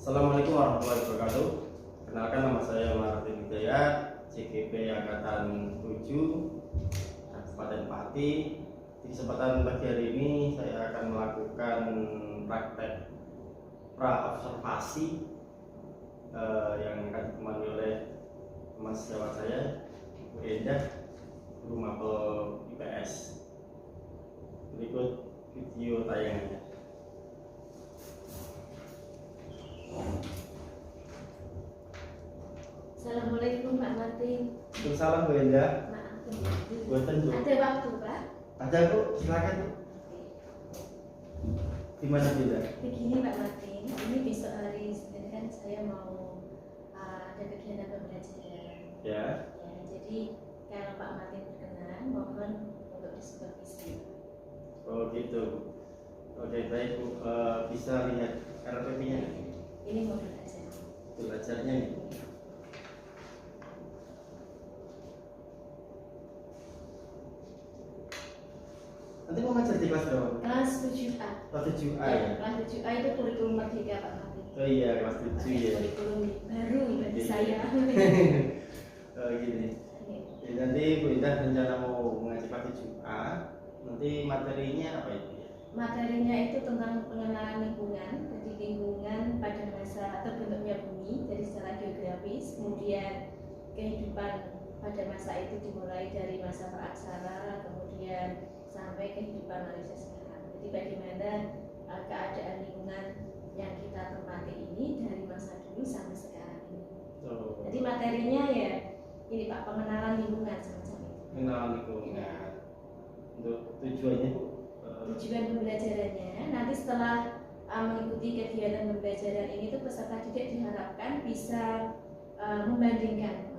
Assalamualaikum warahmatullahi wabarakatuh. Kenalkan, nama saya Martin Hidayat, CGP Angkatan 7, Kabupaten Pati. Di kesempatan pagi hari ini saya akan melakukan praktek pra-observasi yang akan ditemani oleh teman sejawat saya, Bu Endah, guru mapel IPS. Berikut video tayangannya. Assalamualaikum Pak Martin. Salam Bu Endah. Maaf, Buatan Bu. ada waktu Pak? Ada Bu, silakan Bu. Gimana Bu Endah? Begini Pak Martin, ini besok hari Senin kan saya mau ada kegiatan pembelajaran. Ya. Jadi kalau Pak Martin berkenan, mohon untuk disupervisi. Oh gitu. Oke baik Bu, bisa lihat RPP-nya. Ini modul aja. Belajarnya nih. Nanti mau ngajar di kelas berapa? Kelas 7A. Kelas 7A ya? Kelas 7A itu kurikulum merdeka Pak Martin. Oh iya, kelas 7 ya. Kurikulum baru bagi saya. Oh gini. Jadi nanti Bu Indah rencana mau mengajar kelas 7A. Nanti materinya apa itu ya? Materinya itu tentang pengenalan lingkungan. Jadi lingkungan pada masa terbentuknya bumi, jadi secara geografis, kemudian kehidupan pada masa itu dimulai dari masa praaksara, kemudian sampai kehidupan manusia sekarang. Jadi bagaimana keadaan lingkungan yang kita tempati ini dari masa dulu sampai sekarang ini. Oh. Jadi materinya ya ini Pak, pengenalan lingkungan semacam itu. Pengenalan lingkungan. Ya. Untuk tujuannya Bu? Tujuan pembelajarannya nanti setelah mengikuti kegiatan pembelajaran ini tuh peserta didik diharapkan bisa membandingkan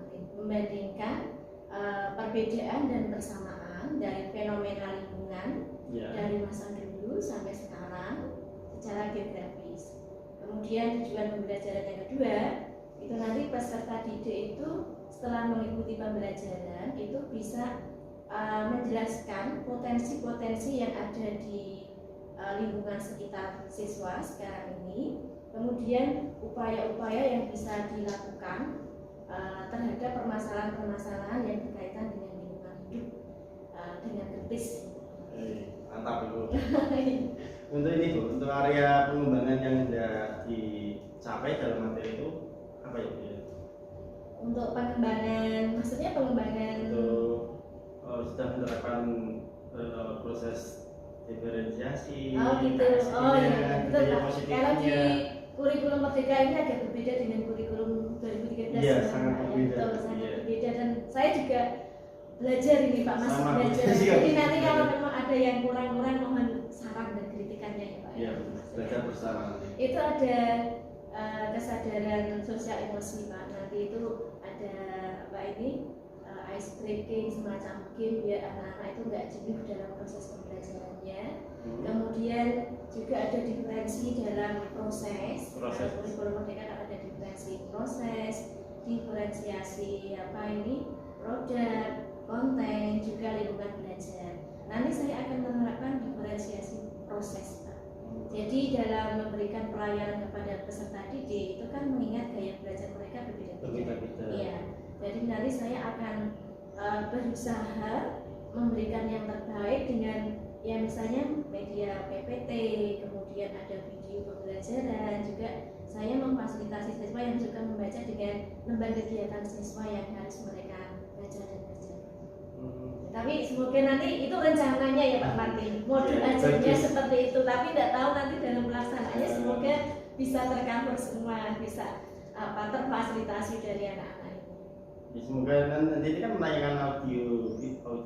perbedaan dan persamaan dari fenomena lingkungan Ya. dari masa dulu sampai sekarang secara geografis. Kemudian tujuan pembelajaran yang kedua itu nanti peserta didik itu setelah mengikuti pembelajaran itu bisa menjelaskan potensi-potensi yang ada di lingkungan sekitar siswa sekarang ini, kemudian upaya-upaya yang bisa dilakukan terhadap permasalahan-permasalahan yang berkaitan dengan lingkungan hidup dengan kritis. Mantap Bu. Untuk ini Bu, untuk area pengembangan yang sudah dicapai dalam materi itu apa itu ya? Untuk pengembangan, maksudnya pengembangan Untuk sudah menerapkan proses diferensiasi. oh gitu, oh iya betul Pak. Kalau di Positifnya. kurikulum merdeka ini agak berbeda dengan kurikulum 2013. Iya, ya, sangat Pak, ya. berbeda. Betul, sangat Iya. berbeda, dan saya juga belajar ini Pak, masih Sama, belajar. iya. Jadi nanti kalau memang ada yang kurang-kurang, mohon saran dan kritikannya ya Pak. Iya, belajar bersama nanti. Itu ada kesadaran sosial emosi Pak. Nanti itu ada apa ini ice breaking, semacam game biar anak-anak itu nggak jenuh dalam proses pembelajarannya. Kemudian juga ada diferensi dalam proses. Kurikulum merdeka kan ada diferensi proses, diferensiasi apa ini produk, konten, juga lingkungan belajar. Nanti saya akan menerapkan diferensiasi proses Pak. Jadi dalam memberikan pelayanan kepada peserta didik itu kan mengingat gaya belajar mereka berbeda-beda. Iya. Jadi nanti saya akan berusaha memberikan yang terbaik dengan ya misalnya media PPT, kemudian ada video pembelajaran, juga saya memfasilitasi siswa yang suka membaca dengan lembaga kegiatan siswa yang harus mereka baca dan kerjakan. Tapi semoga nanti itu rencananya ya Pak Martin, modul ajarnya seperti itu, tapi tidak tahu nanti dalam pelaksanaannya semoga bisa tercover semua, bisa terfasilitasi dari anak-anak ini. Ya, semoga nanti ini kan menanyakan audio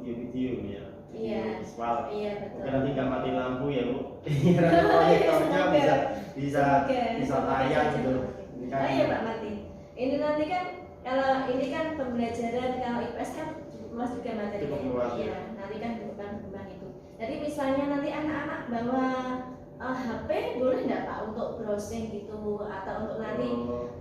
video ya. Iya. Visual. Iya betul. Oke, nanti nggak mati lampu ya Bu. Proyektornya bisa tayang gitu. Ini kan. Oh iya Pak Martin. Ini nanti kan kalau ini kan pembelajaran, kalau IPS kan cukup luas juga materinya. Cukup luas, ya. Iya, nanti kan berkembang itu. Jadi misalnya nanti anak-anak bawa HP boleh nggak Pak untuk browsing gitu, atau untuk nanti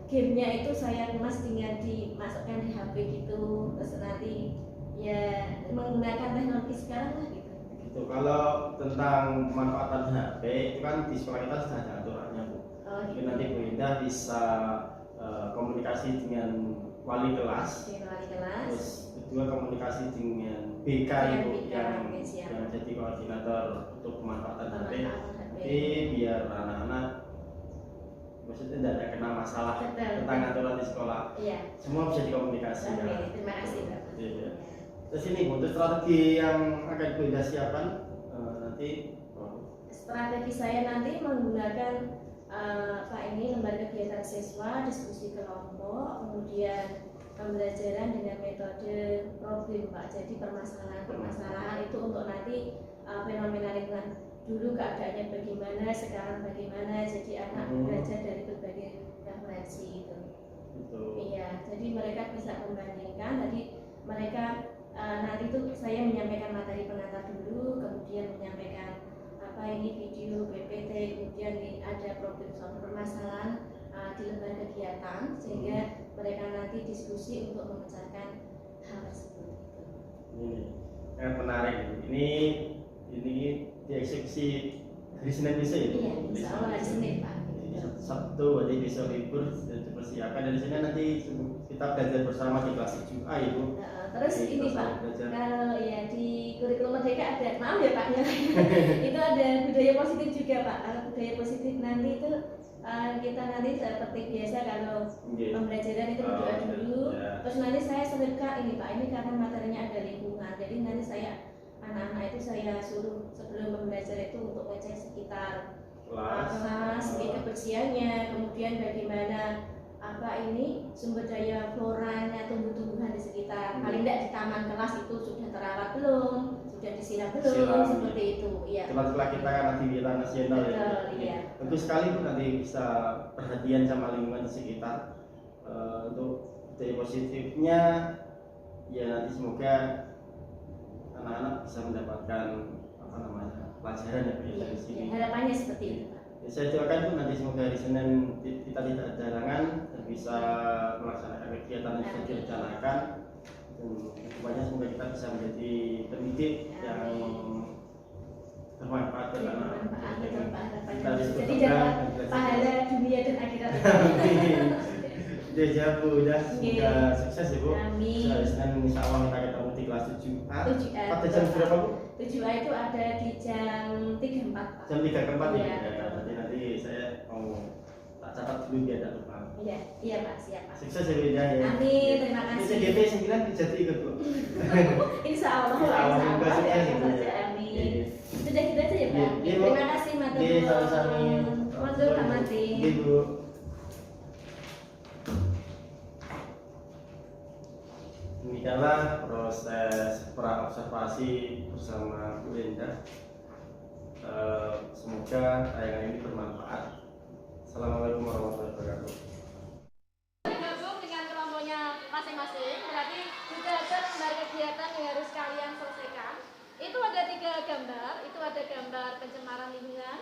gamenya itu saya kemas dengan dimasukkan di HP gitu, terus nanti ya menggunakan teknologi sekarang lah gitu. Gitu. Kalau tentang pemanfaatan HP itu kan di sekolah kita sudah ada aturannya Bu. Oh, Jadi gitu. nanti Bu Indah mudah bisa komunikasi dengan wali kelas. Terus kedua komunikasi dengan BK Ibu yang jadi koordinator untuk pemanfaatan HP. Tapi biar anak-anak maksudnya tidak ada kena masalah tentang aturan di sekolah. Iya. Semua bisa dikomunikasikan. Terima kasih Pak. Iya. Terus ini untuk strategi yang akan Bunda siapkan nanti. Strategi saya nanti menggunakan lembaga kegiatan siswa, diskusi kelompok, kemudian pembelajaran dengan metode problem Pak. Jadi permasalahan itu untuk nanti fenomena lingkungan dulu keadaannya bagaimana, sekarang bagaimana. Jadi anak belajar dari berbagai referensi itu. Iya, jadi mereka bisa membandingkan. Jadi mereka nanti itu saya menyampaikan materi pengantar dulu, kemudian menyampaikan video PPT, kemudian ada problem soal permasalahan di lembaga kegiatan, sehingga mereka nanti diskusi untuk memecahkan hal tersebut. Ini sangat menarik. Ini dieksekusi hari Senin besok ya? Iya, insya Allah hari Senin Pak. Sabtu berarti besok libur, dipersiapkan dari sini nanti kita belajar bersama di kelas 7A Ibu. Terus ini Pak, kalau ya di kurikulum Merdeka ada, maaf ya Pak, itu ada budaya positif juga Pak. Kalau budaya positif nanti itu kita nanti seperti biasa kalau pembelajaran itu berdoa dulu. Terus nanti saya selipkan ini Pak, ini karena materinya ada lingkungan, jadi nanti saya anak-anak itu saya suruh sebelum belajar itu untuk ngecek sekitar kelas, segi kebersihannya, kemudian bagaimana sumber daya floranya, tumbuh-tumbuhan di sekitar, paling tidak di taman kelas itu sudah terawat belum, sudah disiram belum, seperti itu. Iya. Setelah kita kan aktivitas nasional ya. Iya. Tentu sekali pun nanti bisa perhatian sama lingkungan di sekitar. Untuk budaya positifnya, ya nanti semoga anak-anak bisa mendapatkan pelajaran ya dari sini. Harapannya seperti itu. Saya doakan pun nanti semoga hari Senin kita tidak ada halangan dan bisa melaksanakan kegiatan yang sudah direncanakan, dan kedepannya semoga kita bisa menjadi pendidik yang bermanfaat bagi anak-anak. Jadi dapat pahala dunia dan akhirat. Ya Bu, semoga sukses ya Bu. Amin. Hari Senin insya Allah kita ketemu di kelas 7A. 7A. Pada jam berapa Bu? 7A itu ada di jam 3.4. Jam 3.4 ya. Nanti saya mau tak catat dulu biar tidak lupa. Iya Pak, siap Pak. Sukses ya Bu ya. Amin, terima kasih. CGP 9 dijadi ikut Bu. Insya Allah. Amin. Sudah gitu aja ya Pak. Terima kasih Mas. Sama-sama. Mantul amati. Ibu. Demikianlah proses praobservasi bersama Bu Linda. Semoga tayangan ini bermanfaat. Assalamualaikum warahmatullahi wabarakatuh. Bergabung dengan kelompoknya masing-masing, berarti sudah ada lembar kegiatan yang harus kalian selesaikan. Itu ada 3 gambar, itu ada gambar pencemaran lingkungan,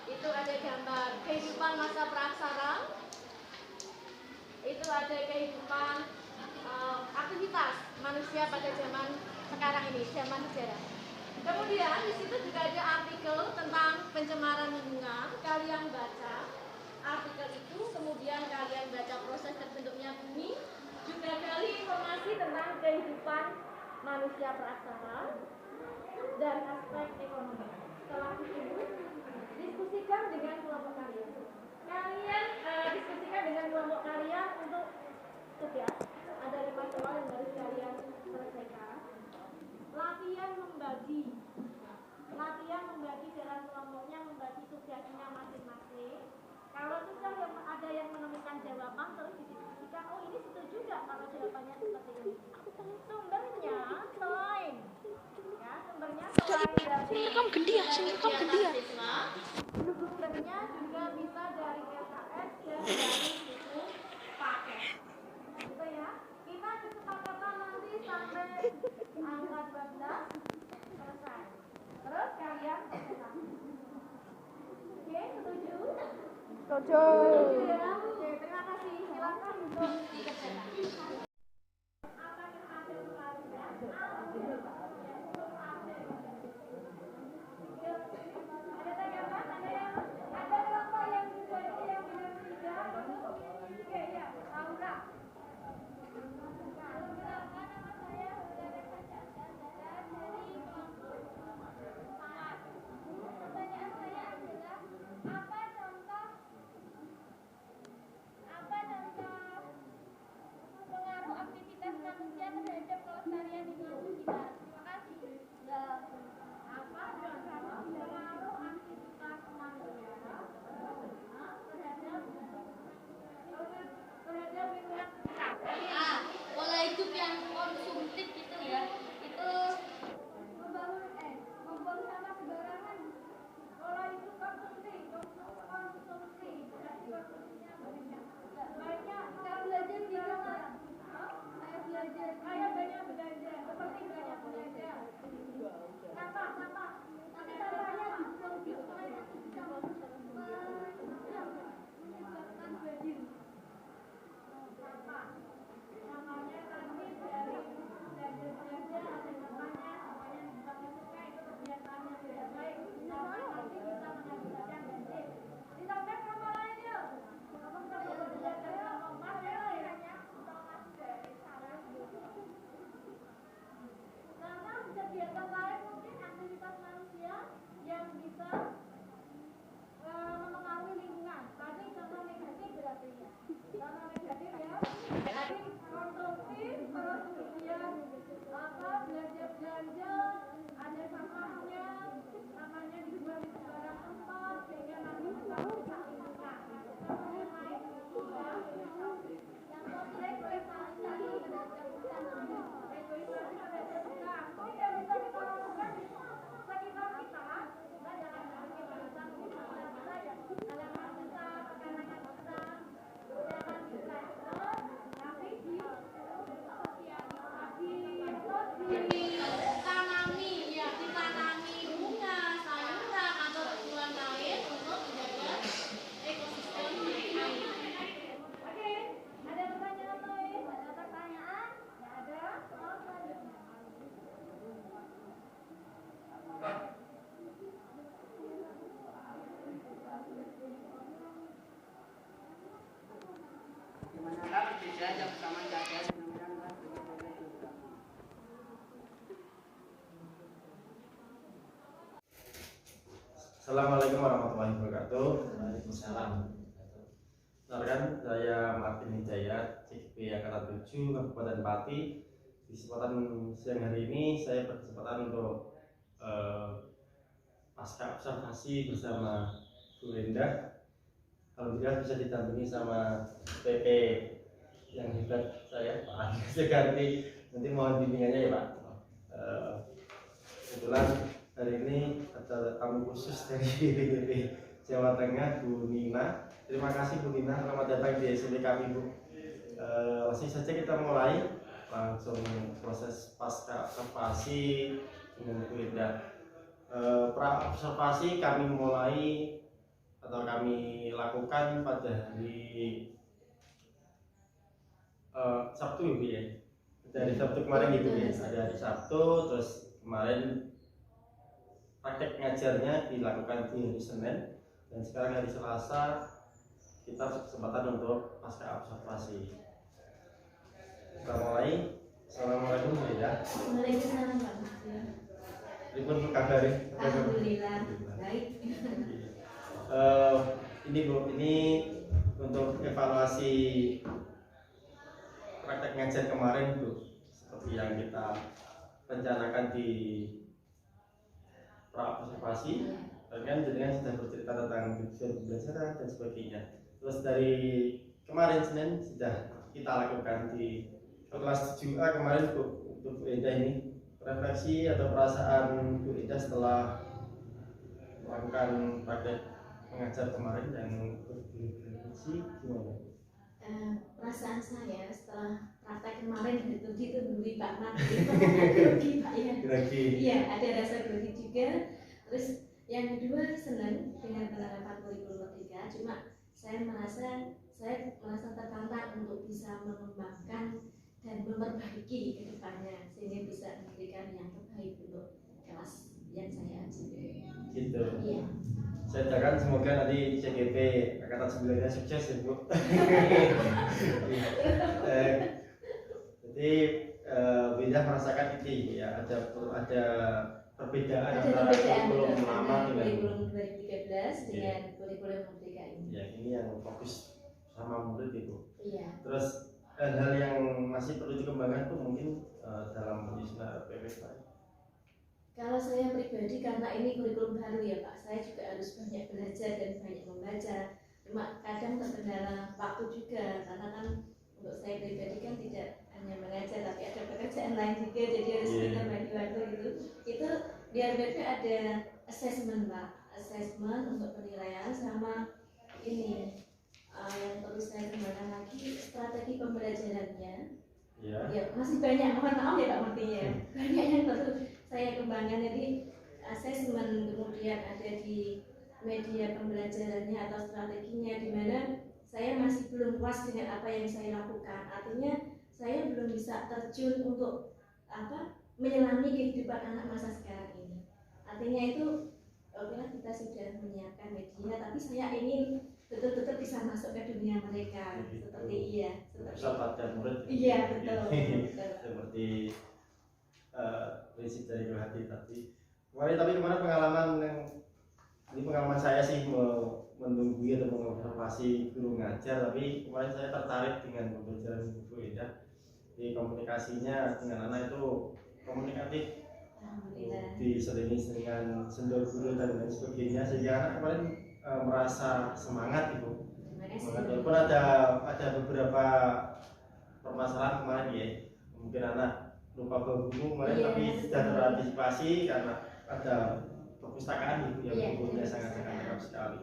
itu ada gambar kehidupan masa praksara, itu ada kehidupan aktivitas manusia pada zaman sekarang ini, zaman sejarah. Kemudian di situ juga ada artikel tentang pencemaran lingkungan. Kalian baca artikel itu, kemudian kalian baca proses terbentuknya bumi, juga gali informasi tentang kehidupan manusia praksara dan aspek ekonomi. Setelah itu diskusikan dengan kelompok kalian. Diskusikan dengan kelompok kalian untuk tugas. Ada 5 soal yang harus kalian selesaikan. Latihan membagi dalam kelompoknya, membagi tugasnya masing-masing. Kalau sudah ada yang menemukan jawaban, terus didiskusikan, oh ini setuju nggak kalau jawabannya seperti ini. Sumbernya selain Rekam gendia. sumbernya juga bisa dari LKS dan dari buku paket. Gitu ya. Kita kesepakatan nanti sampai angka 12 selesai. Terus kalian selesai. Oke, setuju? Setuju. Setuju ya? Oke, terima kasih. Silakan untuk dikerjakan. Ada tanggapan? Ada kelompok yang bisa yang benar 3? berbelanja, ada sampahnya, namanya dijual di sembarang tempat, sehingga nanti kita bisa ingat. Yang lain juga, rekoisasi pada jam. Oh ya, bisa kita lakukan di sekitar kita. Kita jangan lagi balasan di sekitar kita ya. Halaman kita, makanan kita, jangan ditransfer, tapi ditanami ya, ditanami bunga, sayuran atau tumbuhan lain untuk menjaga ekosistem air. Oke, ada pertanyaan lain? Ada pertanyaan? Nggak ada? Gimana kan bisa aja bersama saja mudah-mudahan kan begitu juga. Assalamualaikum warahmatullahi wabarakatuh. Waalaikumsalam. Kenalkan, saya Martin Hidayat, CGP Angkatan 7 Kabupaten Pati. Di kesempatan siang hari ini saya berkesempatan untuk pasca observasi bersama Bu Linda. Alhamdulillah bisa didampingi sama PP yang hebat saya, Pak Andi Seganti. Nanti mohon bimbingannya ya Pak. Kebetulan hari ini ada tamu khusus dari BPP Jawa Tengah, Bu Nina. Terima kasih Bu Nina, selamat datang di SMP kami Bu. Langsung saja kita mulai langsung proses pasca observasi dengan Bu Linda. Pra observasi kami mulai atau kami lakukan pada hari Sabtu ya, dari Sabtu kemarin gitu ya. Ada hari Sabtu, terus kemarin praktek ngajarnya dilakukan di hari Senin, dan sekarang hari Selasa kita berkesempatan untuk pasca observasi. Kita mulai. Assalamualaikum Bu Linda. Waalaikumsalam Pak. Ribut kabar. Alhamdulillah baik. Ini Bu, ini untuk evaluasi praktek ngajar kemarin Bu, seperti yang kita rencanakan di pra observasi. Kan jenengan sudah bercerita tentang tujuan pembelajaran dan sebagainya. Terus dari kemarin Senin sudah kita lakukan di kelas 7A kemarin Bu, untuk Bu Eda ini refleksi atau perasaan Bu Eda setelah melakukan praktek mengajar kemarin yang berfungsi gimana? Perasaan saya setelah praktek kemarin itu ditunggu Pak Martin. Grogi Pak ya. Grogi. Iya, ada rasa grogi juga. Terus yang kedua senang dengan penerapan kurikulum merdeka. Cuma saya merasa tertantang untuk bisa mengembangkan dan memperbaiki ke depannya sehingga bisa memberikan yang terbaik untuk kelas yang saya ajar. Gitu. Iya. Saya doakan semoga nanti CGP Angkatan 9-nya sukses ya Bu. Jadi beda merasakan ini ya, ada perbedaan antara kurikulum lama dengan kurikulum 2013 dengan kurikulum merdeka ini. Ya, ini yang fokus sama murid itu. Iya. Terus hal-hal yang masih perlu dikembangkan tuh mungkin dalam penyusunan PPK. Kalau saya pribadi karena ini kurikulum baru ya Pak, saya juga harus banyak belajar dan banyak membaca. Cuma kadang terkendala waktu juga karena kan untuk saya pribadi kan tidak hanya mengajar tapi ada pekerjaan lain juga, jadi harus kita bagi waktu gitu. Itu di RBP ada assessment Pak, assessment untuk penilaian sama ini yang perlu saya kembangkan lagi strategi pembelajarannya. Ya masih banyak, mohon maaf ya Pak Martin ya, banyak yang perlu saya kembangkan. Jadi asesmen kemudian ada di media pembelajarannya atau strateginya, di mana saya masih belum puas dengan apa yang saya lakukan. Artinya saya belum bisa terjun untuk menyelami kehidupan anak masa sekarang ini. Artinya itu okelah kita sudah menyiapkan media, tapi saya ingin betul-betul bisa masuk ke dunia mereka seperti sahabat dan murid. Iya betul. Seperti prinsip dari hati tadi. Kemarin pengalaman yang ini pengalaman saya sih menunggu atau mengobservasi guru ngajar, tapi kemarin saya tertarik dengan pembelajaran Bu Eda. Di komunikasinya dengan anak itu komunikatif Alhamdulillah. diselingi dengan sendal guru dan lain sebagainya, sehingga anak kemarin merasa semangat gitu. Terima kasih. Semangat, walaupun ada beberapa permasalahan kemarin ya, mungkin anak lupa bawa buku kemarin, Iya, tapi sudah betul. terantisipasi karena ada perpustakaan ibu yang Iya, bukunya ada sangat-sangat perpustakaan. lengkap sekali.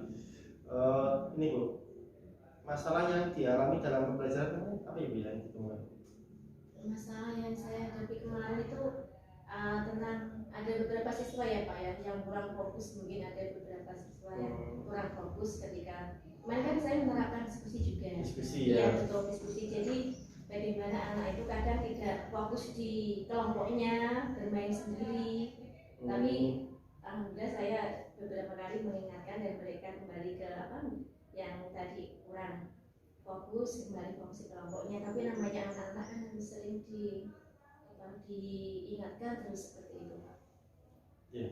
Ini Bu, masalah yang dialami dalam pembelajaran kemarin apa ya Bu yang ditemukan? Masalah yang saya hadapi kemarin itu tentang ada beberapa siswa ya Pak ya yang kurang fokus, mungkin ada beberapa siswa yang kurang fokus ketika kemarin kan saya menerapkan diskusi juga. Diskusi Iya ya. betul, diskusi. Jadi bagaimana anak itu kadang tidak fokus di kelompoknya, bermain sendiri. Tapi alhamdulillah saya beberapa kali mengingatkan dan mereka kembali ke apa yang tadi kurang fokus, kembali fokus di kelompoknya. Tapi namanya anak-anak kan harus sering diingatkan terus seperti itu. Ya,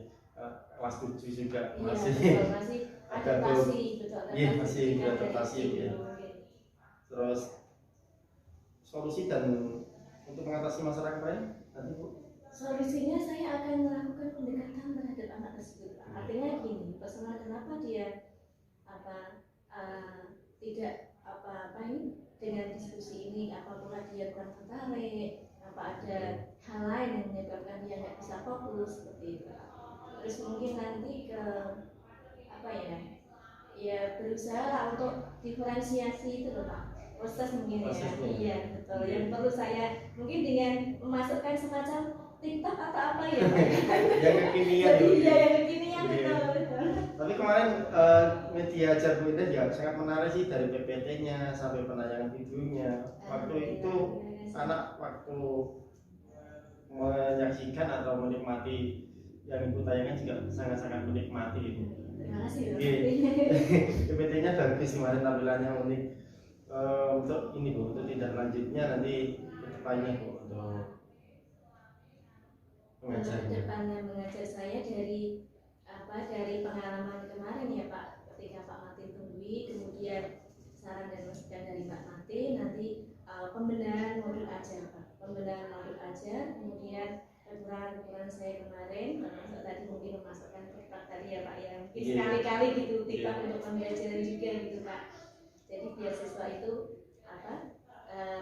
kelas 7 juga Iya, masih betul, masih ada adaptasi, betul. Iya, masih dengan beradaptasi, dari ya. itu, mungkin. terus solusi dan untuk mengatasi masalah kemarin nanti Bu. Solusinya saya akan melakukan pendekatan terhadap anak tersebut. Artinya gini, personal kenapa dia tidak ini dengan diskusi ini, apakah dia kurang tertarik, apa ada hal lain yang menyebabkan dia nggak bisa fokus seperti itu. Terus mungkin nanti ke ya berusaha untuk diferensiasi itu loh Pak, proses mungkin ya. Prosesnya. Iya betul. Yang perlu saya mungkin dengan memasukkan semacam TikTok atau apa ya Pak? Yang kekinian Bu. Iya yang kekinian Iya. betul. Tapi kemarin media ajar Bu Indah juga sangat menarik sih, dari PPT-nya sampai penayangan videonya. Waktu itu anak waktu menyaksikan atau menikmati yang Ibu tayangkan juga sangat-sangat menikmati itu. Terima kasih Pak. PPT-nya bagus kemarin, tampilannya unik. Untuk ini Bu, untuk tindak lanjutnya nanti kedepannya Bu untuk Untuk mengajarnya. depannya mengajar saya dari pengalaman kemarin ya Pak, ketika Pak Martin tunggui, kemudian saran dan masukan dari Pak Martin, nanti pembenahan modul ajar Pak, pembenahan modul ajar, kemudian kekurangan saya kemarin, termasuk tadi mungkin memasukkan TikTok tadi ya Pak ya, mungkin Iya. sekali-kali gitu TikTok Iya. untuk pembelajaran juga gitu Pak. Jadi biar siswa itu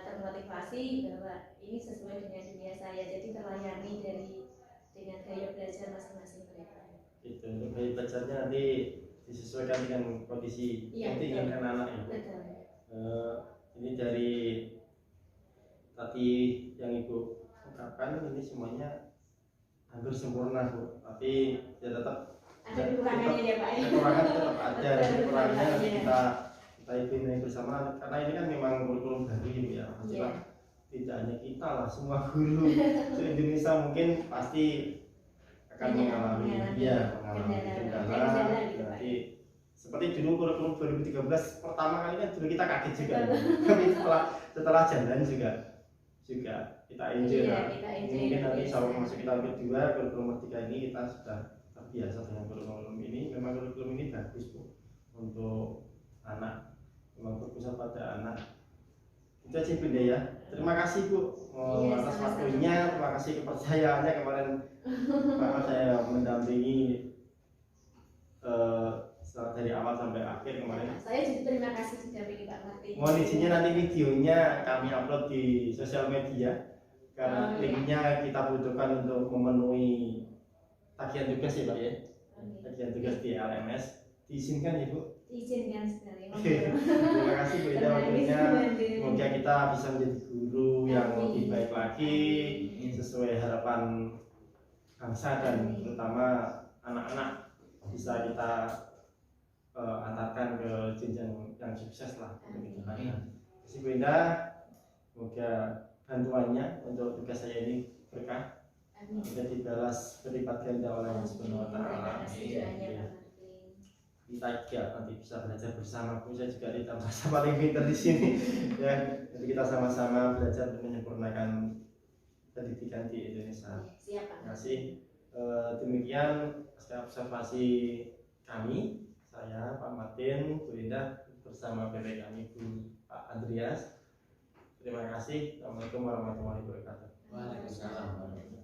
termotivasi bahwa ini sesuai dengan dunia saya, jadi terlayani dengan gaya belajar masing-masing mereka. Itu untuk gaya belajarnya nanti disesuaikan dengan kondisi Iya, yang diinginkan anak ya. Betul. Ini dari tadi yang Ibu ungkapkan ini semuanya hampir sempurna Bu, tapi ya tetap Ada kekurangannya ya Pak ya. kekurangan tetap ada. Betul, Kekurangannya nanti iya. kita ikuti bersama, karena ini kan memang kurikulum baru ya. Iya. Tidak hanya kita lah, semua guru se Indonesia mungkin pasti akan mengalami kendala. gitu, Pak. Nanti seperti dulu kurikulum 2013 pertama kali kan dulu kita kaget juga. Tapi setelah jalan juga kita enjoy Iya, lah. kita enjoy, Mungkin nanti biasa. sama masuk kita kedua, kurikulum ketiga ini kita sudah terbiasa dengan kurikulum ini. Memang kurikulum ini bagus Bu untuk anak, memang berpusat pada anak. Itu aja Bu Indah ya. Terima kasih Bu Iya, atas sama-sama. waktunya, terima kasih kepercayaannya kemarin Pak saya mendampingi dari awal sampai akhir kemarin. Saya juga terima kasih didampingi Pak Martin. Mohon izinnya nanti videonya kami upload di sosial media, karena Oh, iya. linknya kita butuhkan untuk memenuhi tagihan tugas ya Pak ya. Oke. Tagihan tugas di LMS. Diizinkan ya Bu. Izinkan sekali. Terima kasih Bu Ida waktunya. Semoga kita bisa menjadi guru yang lebih baik lagi sesuai harapan bangsa, dan terutama anak-anak bisa kita antarkan ke jenjang yang sukses lah untuk kedepannya. Terima kasih Bu Indah. Semoga bantuannya untuk tugas saya ini berkah, Amin. bisa dibalas berlipat ganda oleh Allah Subhanahu wa Terima Ta'ala. kasih doanya Pak Martin. Kita juga nanti bisa belajar bersama Bu. Saya juga tidak merasa paling pintar di sini. Ya, jadi kita sama-sama belajar untuk menyempurnakan pendidikan di Indonesia. Siap Pak. Terima kasih. Demikian observasi kami, saya Pak Martin, Bu Indah bersama PP kami Bu Pak Andreas. Terima kasih. Assalamualaikum warahmatullahi wabarakatuh. Waalaikumsalam.